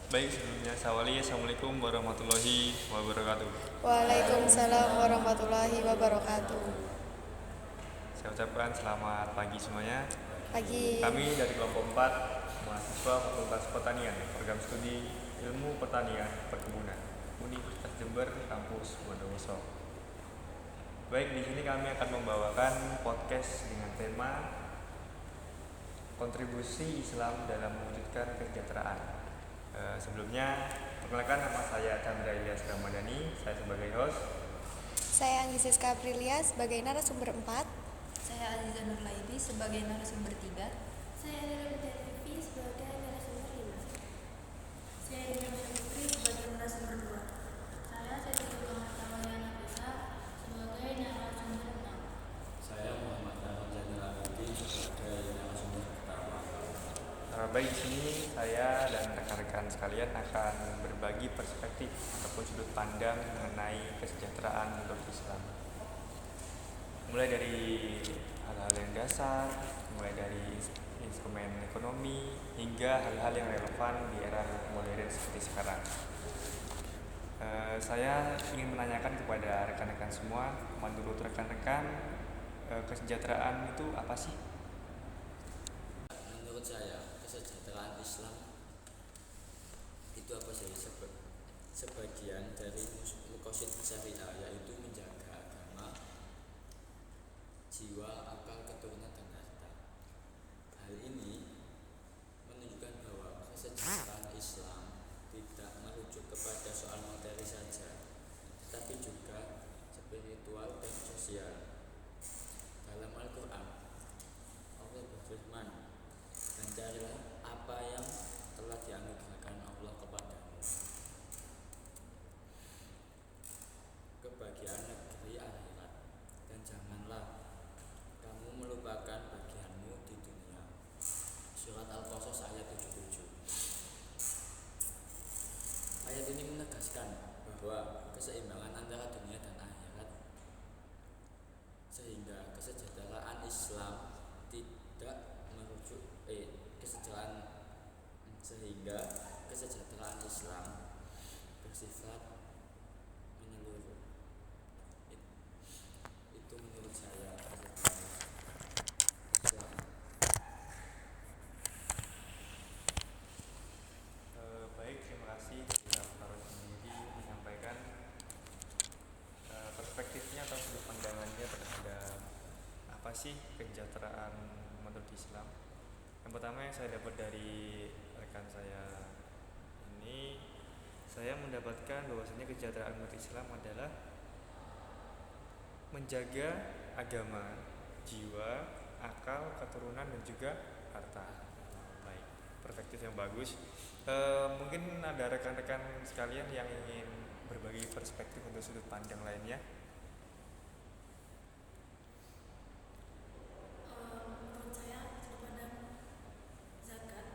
Baik, sebelumnya Sawali, Assalamualaikum warahmatullahi wabarakatuh. Waalaikumsalam warahmatullahi wabarakatuh. Saya ucapkan selamat pagi semuanya. Pagi. Kami dari kelompok 4, mahasiswa Fakultas Pertanian, program studi Ilmu Pertanian Perkebunan, Universitas Jember, Kampus Bondowoso. Baik, di sini kami akan membawakan podcast dengan tema kontribusi Islam dalam mewujudkan kesejahteraan. Sebelumnya, perkenalkan, nama saya Chandra Ilyas Ramadhani, saya sebagai host. Saya Anggi Siska Aprilia sebagai narasumber 4. Saya Aziza Nurlaidi sebagai narasumber 3. Saya Rina Putri sebagai narasumber 5. Saya Rina Putri sebagai narasumber 2. Saya Siti Muhammad Tawaliana Bisa sebagai narasumber 6. Saya Muhammad Rahman Zainal Abidin sebagai narasumber pertama. Baik, di sini saya dan rekan-rekan sekalian akan berbagi perspektif ataupun sudut pandang mengenai kesejahteraan menurut Islam. Mulai dari hal-hal yang dasar, mulai dari instrumen ekonomi, hingga hal-hal yang relevan di era modern seperti sekarang. Saya ingin menanyakan kepada rekan-rekan semua, menurut rekan-rekan, kesejahteraan itu apa sih? Menurut saya, kesejahteraan Islam itu apa sih? Sebagian dari maqasid syariah, yaitu menjaga agama, jiwa, akal, keturunan, dan harta. Hal ini menunjukkan bahwa kesejahteraan Islam tidak merujuk kepada soal materi saja, tetapi juga spiritual dan sosial. Dalam Al-Quran, Allah berfirman, dan carilah apa yang telah dianugerahkan Allah kepadamu, kebahagiaan negeri akhirat, dan janganlah kamu melupakan bagianmu di dunia. Surat Al-Qasas ayat 77. Ayat ini menegaskan bahwa keseimbangan antara dunia dan akhirat, sehingga kesejahteraan Islam tidak merujuk sehingga kesejahteraan Islam bersifat menyeluruh. Itu menurut saya Islam. Baik, terima kasih Pak Rosmindi menyampaikan perspektifnya atau sudut pandangannya terhadap apa sih kesejahteraan menurut Islam. Yang pertama yang saya dapat dari rekan saya ini, saya mendapatkan bahwasanya kesejahteraan umat Islam adalah menjaga agama, jiwa, akal, keturunan, dan juga harta. Baik, perspektif yang bagus. Mungkin ada rekan-rekan sekalian yang ingin berbagi perspektif untuk sudut pandang lainnya. Menurut saya sudut pandang zakat.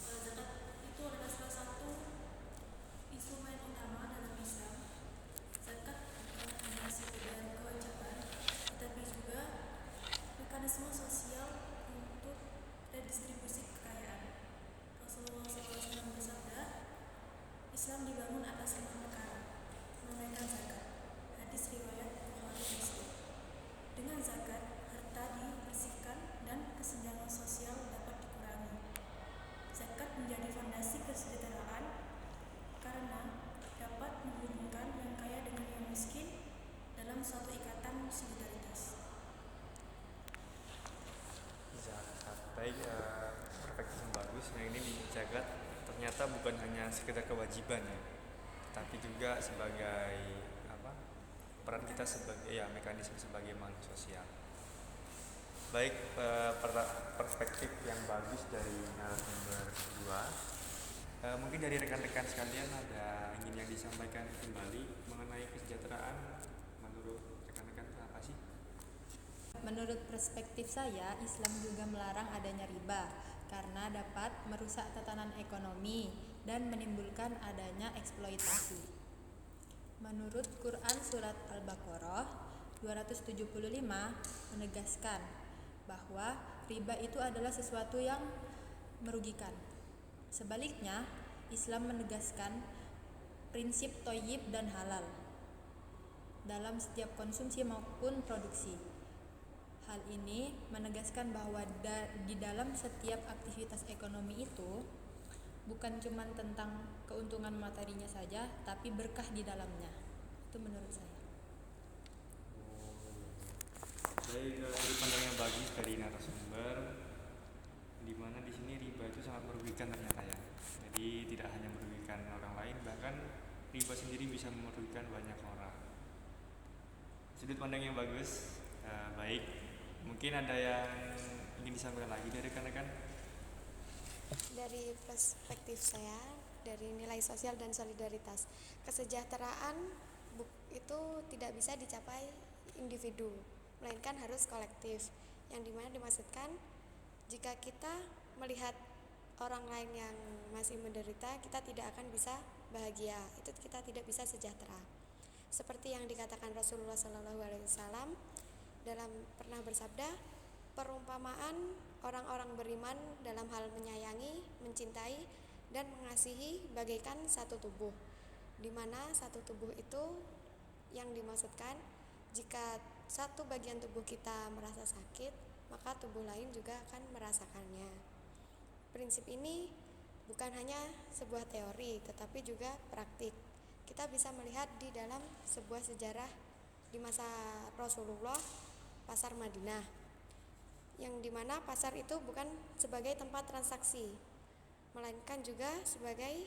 Zakat itu adalah salah satu instrumen utama dalam Islam. Zakat bukan hanya sekedar kewajiban, tetapi juga mekanisme sosial untuk redistribusi kekayaan. Rasulullah SAW bersabda, Islam dibangun atas 5 perkara. Menunaikan zakat. Hadis riwayat Bukhari Muslim. Dengan zakat, harta dibersihkan dan kesenjangan sosial dapat dikurangi. Zakat menjadi fondasi kesejahteraan karena dapat menghubungkan yang kaya dengan yang miskin dalam suatu ikatan solidaritas. Zakat, baik, perspektif yang bagus. Yang ini di zakat ternyata bukan hanya sekedar kewajiban ya, tapi juga sebagai apa, peran kita sebagai mekanisme sebagai makhluk sosial. Baik, perspektif yang bagus dari narasumber kedua. Mungkin dari rekan-rekan sekalian ada ingin yang disampaikan kembali mengenai kesejahteraan menurut rekan-rekan itu apa sih? Menurut perspektif saya, Islam juga melarang adanya riba karena dapat merusak tatanan ekonomi dan menimbulkan adanya eksploitasi. Menurut Quran surat Al-Baqarah 275 menegaskan bahwa riba itu adalah sesuatu yang merugikan. Sebaliknya, Islam menegaskan prinsip thoyyib dan halal dalam setiap konsumsi maupun produksi. Hal ini menegaskan bahwa di dalam setiap aktivitas ekonomi itu bukan cuma tentang keuntungan materinya saja, tapi berkah di dalamnya. Itu menurut saya. Baik, dari pandang yang bagus dari narasumber, di mana di sini riba itu sangat merugikan ternyata ya. Jadi tidak hanya merugikan orang lain, bahkan riba sendiri bisa merugikan banyak orang. Sudut pandang yang bagus. Baik, mungkin ada yang ingin disampaikan lagi dari rekan-rekan? Dari perspektif saya, dari nilai sosial dan solidaritas, kesejahteraan itu tidak bisa dicapai individu, melainkan harus kolektif. Yang dimana dimaksudkan, jika kita melihat orang lain yang masih menderita, kita tidak akan bisa bahagia, itu kita tidak bisa sejahtera. Seperti yang dikatakan Rasulullah SAW dalam pernah bersabda, perumpamaan orang-orang beriman dalam hal menyayangi, mencintai, dan mengasihi bagaikan satu tubuh, di mana satu tubuh itu yang dimaksudkan, jika satu bagian tubuh kita merasa sakit, maka tubuh lain juga akan merasakannya. Prinsip ini bukan hanya sebuah teori, tetapi juga praktik. Kita bisa melihat di dalam sebuah sejarah di masa Rasulullah, pasar Madinah, yang dimana pasar itu bukan sebagai tempat transaksi, melainkan juga sebagai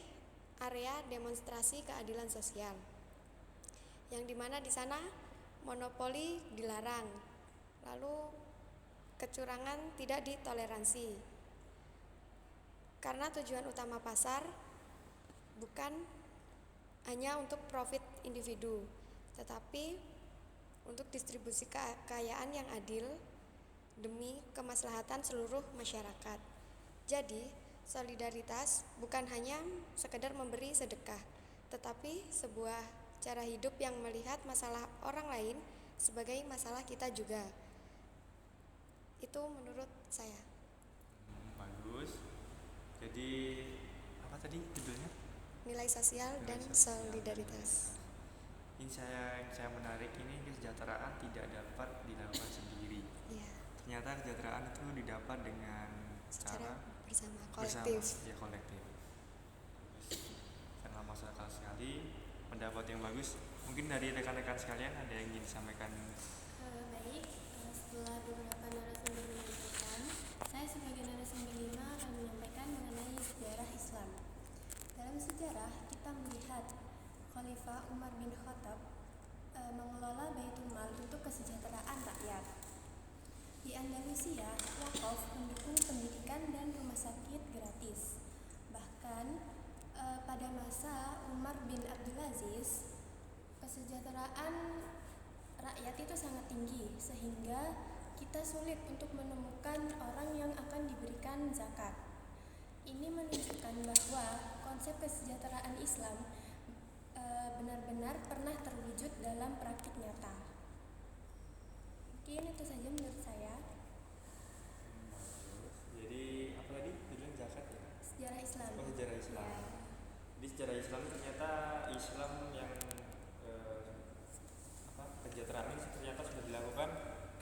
area demonstrasi keadilan sosial, yang dimana di sana monopoli dilarang, lalu kecurangan tidak ditoleransi, karena tujuan utama pasar bukan hanya untuk profit individu, tetapi untuk distribusi kekayaan yang adil demi kemaslahatan seluruh masyarakat. Jadi, solidaritas bukan hanya sekedar memberi sedekah, tetapi sebuah cara hidup yang melihat masalah orang lain sebagai masalah kita juga. Itu menurut saya. Bagus. Jadi apa tadi judulnya? Nilai sosial dan solidaritas. Yang saya menarik ini, kesejahteraan tidak dapat dilakukan sendiri. Ya, Ternyata kesejahteraan itu didapat dengan secara cara bersama, kolektif. ya kolektif. Karena masuk akal sekali, pendapat yang bagus. Mungkin dari rekan-rekan sekalian ada yang ingin disampaikan? Baik, setelah beberapa narasumber menyampaikan, saya sebagai narasumber 5 akan menyampaikan mengenai sejarah Islam. Dalam sejarah, kita melihat Khalifah Umar bin Khattab mengelola Baitul Mal untuk kesejahteraan rakyat. Di Andalusia, wakaf mendukung pendidikan dan rumah sakit gratis. Bahkan pada masa Umar bin Abdul Aziz, kesejahteraan rakyat itu sangat tinggi, sehingga kita sulit untuk menemukan orang yang akan diberikan zakat. Ini menunjukkan bahwa konsep kesejahteraan Islam benar-benar pernah terwujud dalam praktik nyata. Mungkin itu saja menurut saya. Jadi apa tadi? Tujuan zakat ya? Sejarah Islam. Oh, sejarah Islam. Ya. Di sejarah Islam ternyata Islam yang kesejahteraan ini ternyata sudah dilakukan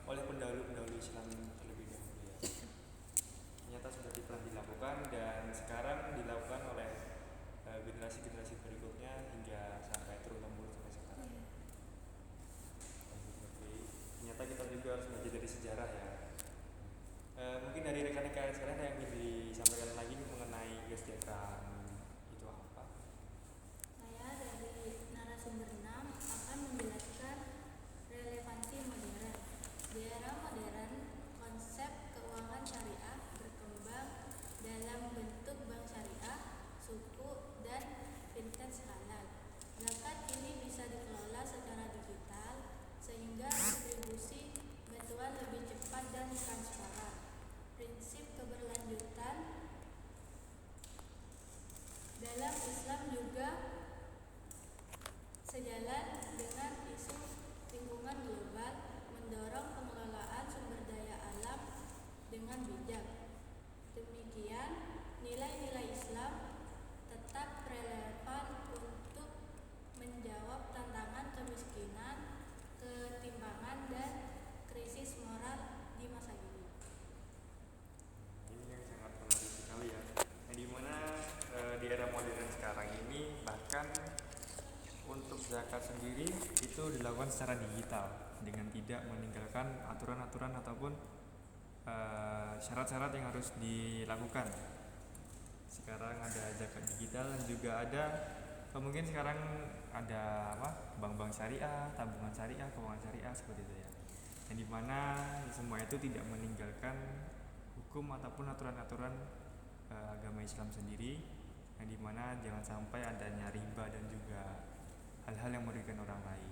oleh pendahulu-pendahulu Islam terlebih dahulu ya. Ternyata sudah pernah dilakukan dan sekarang dilakukan oleh generasi-generasi berikutnya hingga sampai turun-temurun sampai sekarang. Ya. Jadi ternyata kita juga harus belajar dari sejarah ya. secara digital dengan tidak meninggalkan aturan-aturan ataupun syarat-syarat yang harus dilakukan. Sekarang ada zakat digital dan juga ada mungkin sekarang ada bank-bank syariah, tabungan syariah, keuangan syariah seperti itu ya. Yang dimana semua itu tidak meninggalkan hukum ataupun aturan-aturan agama Islam sendiri, yang dimana jangan sampai adanya riba dan juga hal-hal yang merugikan orang lain.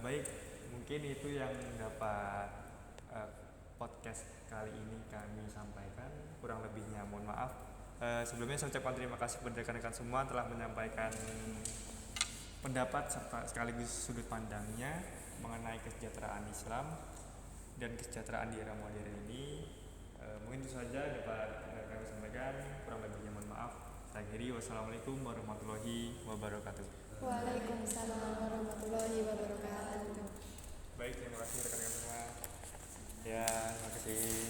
Baik, mungkin itu yang dapat podcast kali ini kami sampaikan. Kurang lebihnya mohon maaf. Sebelumnya saya ucapkan terima kasih kepada rekan-rekan semua telah menyampaikan pendapat serta sekaligus sudut pandangnya mengenai kesejahteraan Islam dan kesejahteraan di era modern ini. Mungkin itu saja dapat kami sampaikan. Kurang lebihnya mohon maaf. Saya akhiri. Wassalamualaikum warahmatullahi wabarakatuh. Waalaikumsalam warahmatullahi wabarakatuh. Baik, terima kasih rekan-rekan semua. Ya, terima kasih.